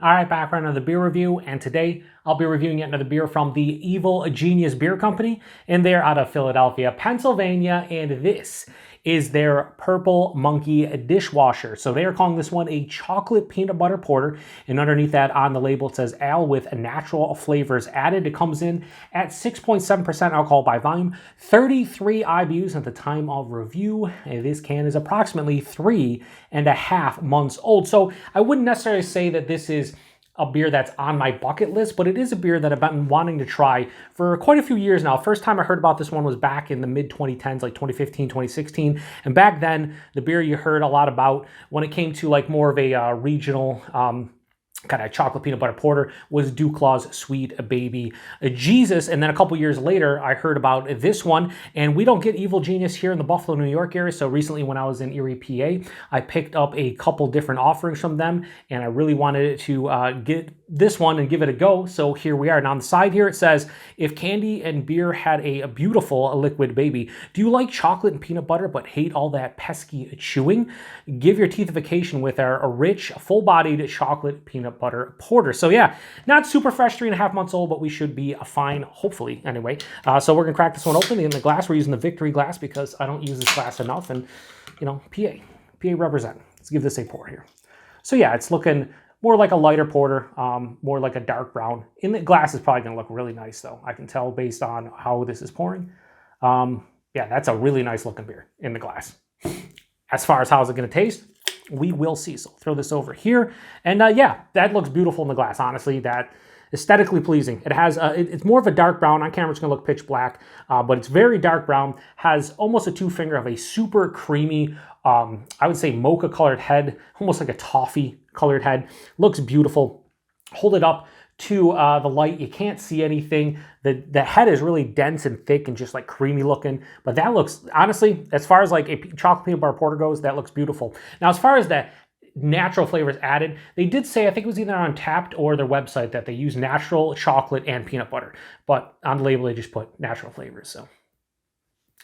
All right, back for another beer review, and today I'll be reviewing yet another beer from the Evil Genius Beer Company, and they're out of Philadelphia, Pennsylvania, and this is their Purple Monkey Dishwasher. So they are calling this one a chocolate peanut butter porter, and underneath that on the label it says ale with natural flavors added. It comes in at 6.7% alcohol by volume, 33 IBUs at the time of review, and this can is approximately 3.5 months old. So I wouldn't necessarily say that this is a beer that's on my bucket list, but it is a beer that I've been wanting to try for quite a few years now. First time I heard about this one was back in the mid-2010s, like 2015, 2016. And back then, the beer you heard a lot about when it came to like more of a regional kind of chocolate peanut butter porter was Duclaw's Sweet Baby Jesus. And then a couple years later, I heard about this one, and we don't get Evil Genius here in the Buffalo, New York area. So recently when I was in Erie, PA, I picked up a couple different offerings from them, and I really wanted to get this one and give it a go. So here we are. And on the side here, it says, if candy and beer had a beautiful liquid baby, do you like chocolate and peanut butter but hate all that pesky chewing? Give your teeth a vacation with our rich, full-bodied chocolate peanut butter porter. So yeah, not super fresh, 3.5 months old, but we should be fine, hopefully, anyway. So we're gonna crack this one open. In the glass, we're using the Victory glass because I don't use this glass enough, and you know, PA represent. Let's give this a pour here. So yeah, it's looking more like a lighter porter, more like a dark brown. In the glass is probably gonna look really nice though. I can tell based on how this is pouring. Yeah, that's a really nice looking beer in the glass. As far as how is it gonna taste, we will see. So throw this over here. And yeah, that looks beautiful in the glass, honestly. That aesthetically pleasing. It has, it's more of a dark brown. On camera it's gonna look pitch black, but it's very dark brown. Has almost a two finger of a super creamy, I would say mocha colored head, almost like a toffee colored head. Looks beautiful. Hold it up to the light. You can't see anything. The head is really dense and thick and just like creamy looking, but that looks, honestly, as far as like a chocolate peanut butter porter goes, that looks beautiful. Now, as far as the natural flavors added, they did say, I think it was either on Tapped or their website, that they use natural chocolate and peanut butter, but on the label they just put natural flavors. So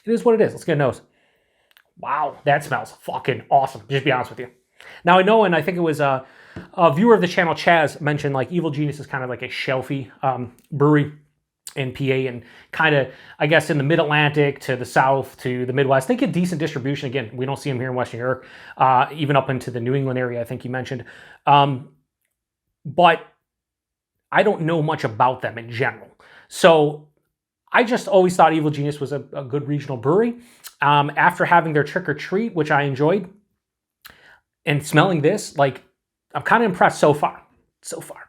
it is what it is. Let's get a nose. Wow, that smells fucking awesome, just to be honest with you. Now I know, and I think it was a viewer of the channel, Chaz, mentioned like Evil Genius is kind of like a shelfy brewery in PA, and kind of, I guess, in the mid-Atlantic to the south to the Midwest. They get decent distribution. Again, we don't see them here in Western Europe, even up into the New England area, I think you mentioned. But I don't know much about them in general. So I just always thought Evil Genius was a good regional brewery. After having their Trick or Treat, which I enjoyed, and smelling this, like, I'm kind of impressed so far. So far.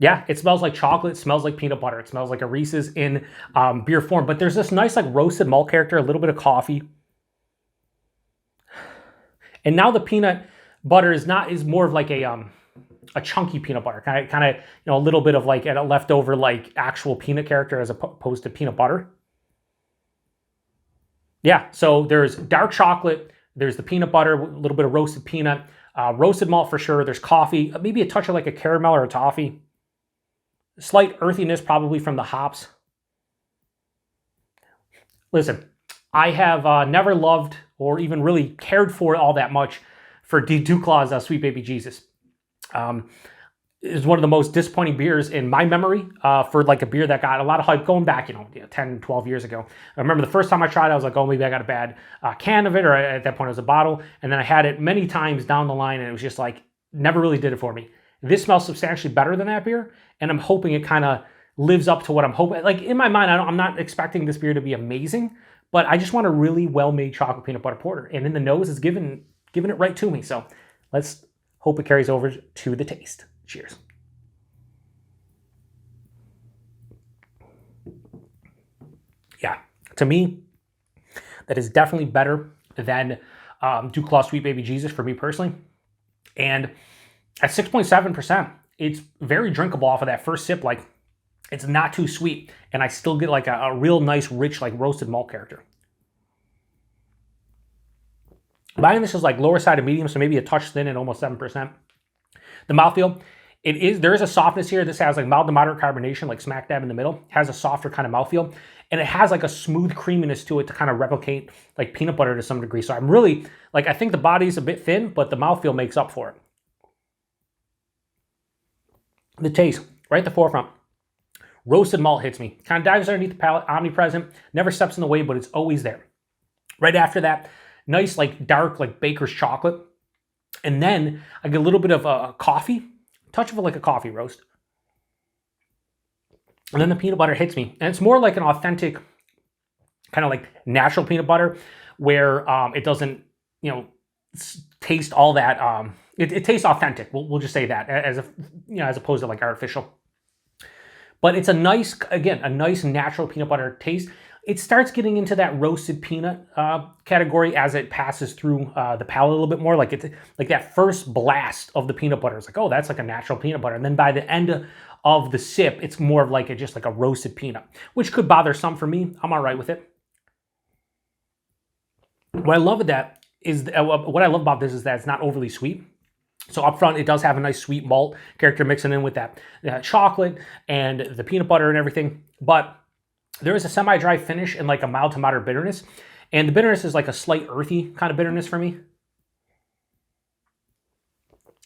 Yeah, it smells like chocolate. It smells like peanut butter. It smells like a Reese's in beer form. But there's this nice like roasted malt character, a little bit of coffee. And now the peanut butter is more of like a chunky peanut butter. Kind of, you know, a little bit of like a leftover like actual peanut character as opposed to peanut butter. Yeah, so there's dark chocolate. There's the peanut butter, a little bit of roasted peanut, roasted malt for sure. There's coffee, maybe a touch of like a caramel or a toffee. Slight earthiness probably from the hops. Listen, I have never loved or even really cared for all that much for Duclaw's Sweet Baby Jesus. It's one of the most disappointing beers in my memory for like a beer that got a lot of hype going back, 10, 12 years ago. I remember the first time I tried it, I was like, oh, maybe I got a bad can of it, or at that point it was a bottle. And then I had it many times down the line, and it was just like, never really did it for me. This smells substantially better than that beer, and I'm hoping it kind of lives up to what I'm hoping. Like in my mind, I'm not expecting this beer to be amazing, but I just want a really well-made chocolate peanut butter porter. And in the nose, it's giving it right to me. So let's hope it carries over to the taste. Cheers. Yeah, to me, that is definitely better than Duclaw Sweet Baby Jesus for me personally. And at 6.7%, it's very drinkable off of that first sip. Like, it's not too sweet, and I still get like a real nice, rich, like roasted malt character. Buying this is like lower side of medium, so maybe a touch thin at almost 7%. The mouthfeel, there is a softness here. This has like mild to moderate carbonation, like smack dab in the middle. Has a softer kind of mouthfeel, and it has like a smooth creaminess to it to kind of replicate like peanut butter to some degree. So I'm really, like, I think the body's a bit thin, but the mouthfeel makes up for it. The taste, right at the forefront. Roasted malt hits me. Kind of dives underneath the palate, omnipresent, never steps in the way, but it's always there. Right after that, nice like dark like baker's chocolate. And then I get a little bit of coffee, touch of like a coffee roast. And then the peanut butter hits me. And it's more like an authentic, kind of like natural peanut butter where it doesn't, you know, taste all that. It tastes authentic. We'll just say that as a, you know, as opposed to like artificial. But it's a nice, again, a nice natural peanut butter taste. It starts getting into that roasted peanut category as it passes through the palate a little bit more. Like it's like that first blast of the peanut butter. It's like, oh, that's like a natural peanut butter. And then by the end of the sip, it's more of like just like a roasted peanut, which could bother some for me. I'm all right with it. What I love about this is that it's not overly sweet. So up front, it does have a nice sweet malt character mixing in with that chocolate and the peanut butter and everything. But there is a semi-dry finish and like a mild to moderate bitterness. And the bitterness is like a slight earthy kind of bitterness for me.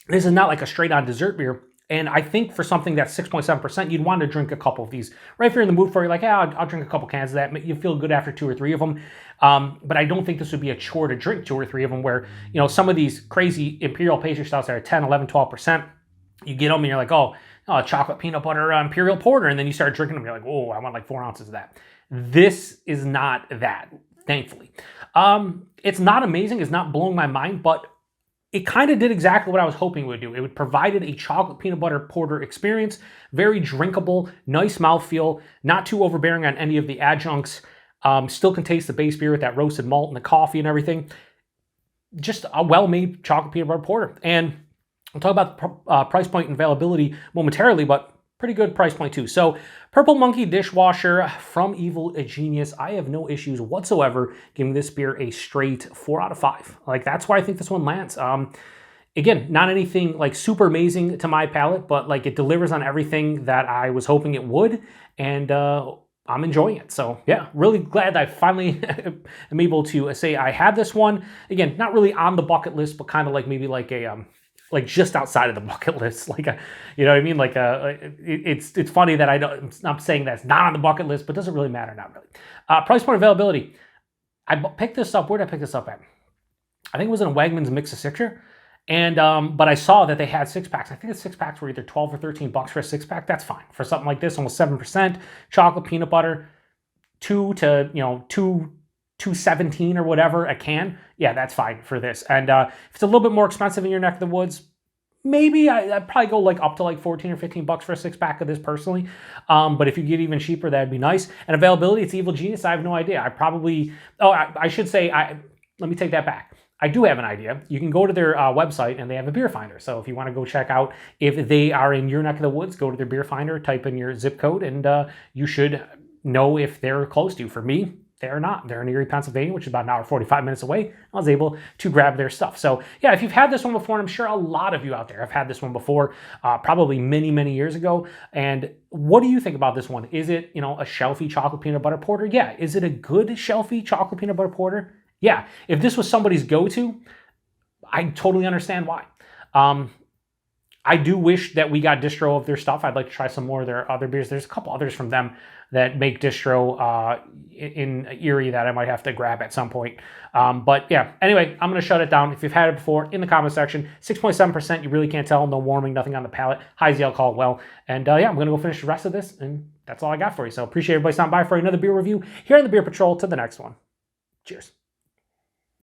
This is not like a straight-on dessert beer. And I think for something that's 6.7%, you'd want to drink a couple of these. Right if you're in the mood for it, you're like, yeah, I'll drink a couple cans of that. You feel good after 2 or 3 of them. But I don't think this would be a chore to drink 2 or 3 of them where, you know, some of these crazy imperial pastry styles that are 10, 11, 12%, you get them and you're like, oh, chocolate peanut butter imperial porter. And then you start drinking them. You're like, oh, I want like 4 ounces of that. This is not that, thankfully. It's not amazing. It's not blowing my mind, but it kind of did exactly what I was hoping it would do. It provided a chocolate peanut butter porter experience, very drinkable, nice mouthfeel, not too overbearing on any of the adjuncts. Still can taste the base beer with that roasted malt and the coffee and everything. Just a well-made chocolate peanut butter porter. And I'll talk about the price point and availability momentarily, but pretty good price point too. So Purple Monkey Dishwasher from Evil Genius. I have no issues whatsoever giving this beer a straight 4 out of 5. Like that's where I think this one lands. Again, not anything like super amazing to my palate, but like it delivers on everything that I was hoping it would. And I'm enjoying it. So yeah, really glad that I finally am able to say I had this one. Again, not really on the bucket list, but kind of like maybe like a like just outside of the bucket list, like a, you know what I mean? Like it's funny that I'm saying that's not on the bucket list, but doesn't really matter, not really. Price point availability. I picked this up. Where did I pick this up at? I think it was in a Wegmans Mix of Sixer. And, but I saw that they had 6-packs. I think the 6-packs were either 12 or 13 bucks for a 6-pack. That's fine. For something like this, almost 7%, chocolate, peanut butter, 2 to, you know, 2.17 or whatever a can. Yeah, that's fine for this. And if it's a little bit more expensive in your neck of the woods, maybe I'd probably go like up to like 14 or 15 bucks for a 6-pack of this personally. But if you get even cheaper, that'd be nice. And availability, it's Evil Genius. I have no idea. I should say, let me take that back. I do have an idea. You can go to their website and they have a beer finder. So if you want to go check out if they are in your neck of the woods, go to their beer finder, type in your zip code, and you should know if they're close to you. For me, they're not. They're in Erie, Pennsylvania, which is about an hour, 45 minutes away. I was able to grab their stuff. So yeah, if you've had this one before, and I'm sure a lot of you out there have had this one before, probably many, many years ago. And what do you think about this one? Is it, you know, a shelfy chocolate peanut butter porter? Yeah. Is it a good shelfy chocolate peanut butter porter? Yeah, if this was somebody's go-to, I totally understand why. I do wish that we got distro of their stuff. I'd like to try some more of their other beers. There's a couple others from them that make distro in Erie that I might have to grab at some point. But yeah, anyway, I'm going to shut it down. If you've had it before, in the comment section, 6.7%, you really can't tell. No warming, nothing on the palate. High Z alcohol, well. And yeah, I'm going to go finish the rest of this, and that's all I got for you. So appreciate everybody stopping by for another beer review here on the Beer Patrol. To the next one. Cheers.